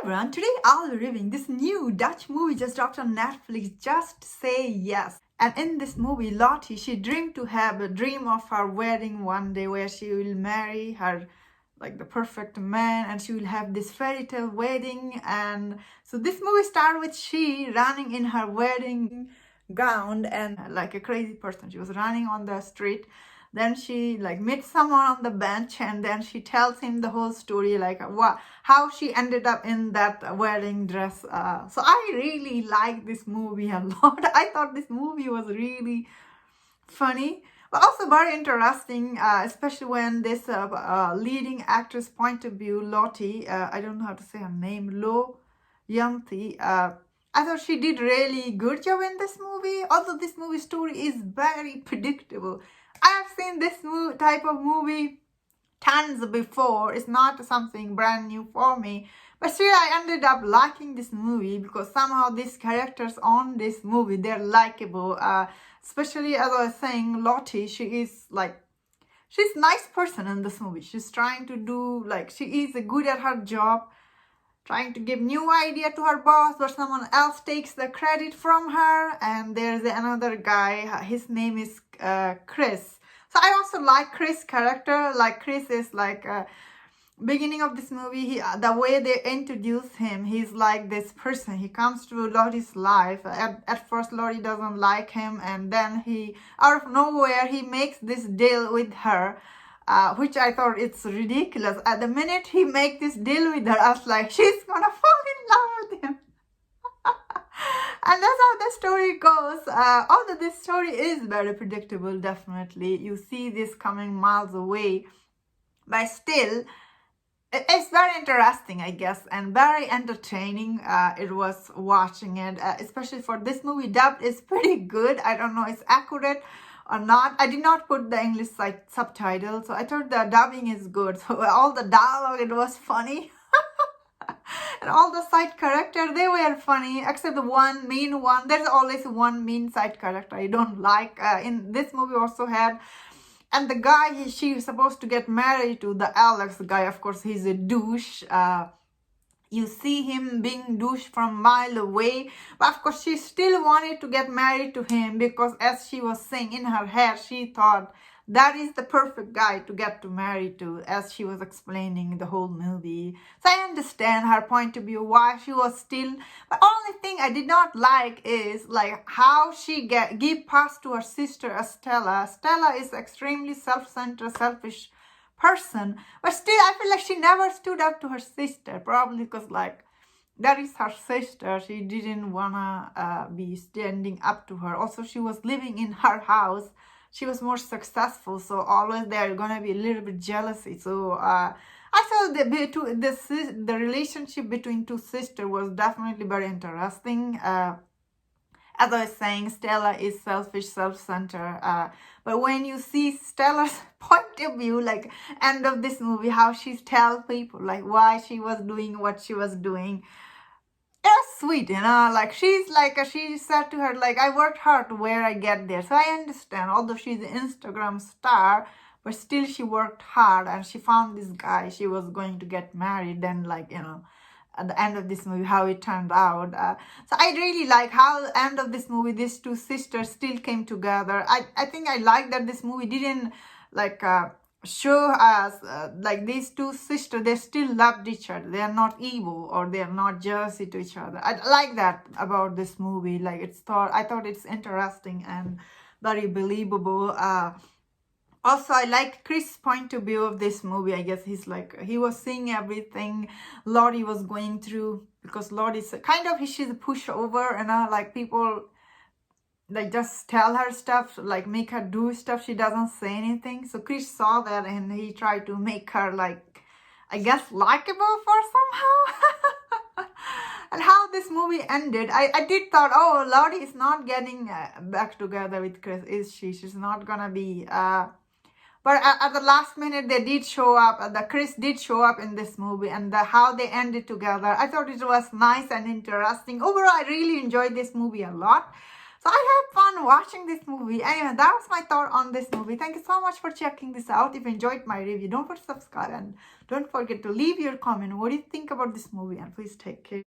everyone, today I'll be reviewing this new Dutch movie just dropped on Netflix, Just Say Yes. And in this movie, Lottie, she dreamed to have a dream of her wedding one day where she will marry her like the perfect man and she will have this fairy tale wedding. And so this movie starts with she running in her wedding gown and like a crazy person. She was running on the street. Then she like meets someone on the bench and then she tells him the whole story, like what, how she ended up in that wedding dress. So I really like this movie a lot. I thought this movie was really funny, but also very interesting, especially when this leading actress point of view, Lottie, I don't know how to say her name, Lo Yanti. I thought she did really good job in this movie, although this movie story is very predictable. I have seen this type of movie tons before. It's not something brand new for me. But still, I ended up liking this movie because somehow these characters on this movie, they're likable. Especially as I was saying, Lottie, she's a nice person in this movie. She's trying to do, like, she is good at her job, trying to give new idea to her boss, but someone else takes the credit from her. And there's another guy, his name is Chris. So I also like Chris' character. Like, Chris is like beginning of this movie, the way they introduce him, he's like this person. He comes to Lottie's life. At first, Lottie doesn't like him, and then he, out of nowhere, he makes this deal with her, which I thought it's ridiculous. At the minute he make this deal with her, I was like, she's gonna fall in love with him. And that's how the story goes. Although this story is very predictable, definitely. You see this coming miles away. But still, it's very interesting, I guess, and very entertaining. It was watching it, especially for this movie. Dubbed is pretty good. I don't know if it's accurate or not. I did not put the English subtitles, so I thought the dubbing is good. So all the dialogue, it was funny. And all the side characters, they were funny, except the one main one. There's always one main side character I don't like. In this movie also had, and the guy she's supposed to get married to, the Alex guy, of course, he's a douche. You see him being douche from a mile away, but of course she still wanted to get married to him because, as she was saying in her head, she thought that is the perfect guy to get to marry to, as she was explaining the whole movie. So I understand her point of view, why she was still, but only thing I did not like is like how she give pass to her sister Estella. Stella is extremely self-centered, selfish person, but still I feel like she never stood up to her sister, probably because like that is her sister. She didn't wanna be standing up to her. Also, she was living in her house. She was more successful, so always they're gonna be a little bit jealousy. So I thought the relationship between two sisters was definitely very interesting. As I was saying, Stella is selfish, self-centered. But when you see Stella's point of view, like end of this movie, how she tells people like why she was doing what she was doing, it was sweet, like she said to her, like, I worked hard to where I get there. So I understand, although she's an Instagram star, but still she worked hard and she found this guy she was going to get married. Then, like, at the end of this movie, how it turned out. So I really like how the end of this movie, these two sisters still came together. I think I like that this movie didn't like show us like these two sisters, they still loved each other. They are not evil or they are not jealousy to each other. I like that about this movie. Like I thought it's interesting and very believable. Also, I like Chris' point of view of this movie. I guess he's like, he was seeing everything Lottie was going through, because Lottie's kind of, she's a pushover, like people like just tell her stuff, like make her do stuff. She doesn't say anything. So Chris saw that and he tried to make her, like, I guess, likable for somehow. And how this movie ended, I did thought, oh, Lottie is not getting back together with Chris, is she? She's not gonna be. But at the last minute, they did show up. The Chris did show up in this movie, and how they ended together, I thought it was nice and interesting. Overall, I really enjoyed this movie a lot. So I had fun watching this movie. Anyway, that was my thought on this movie. Thank you so much for checking this out. If you enjoyed my review, don't forget to subscribe and don't forget to leave your comment. What do you think about this movie? And please take care.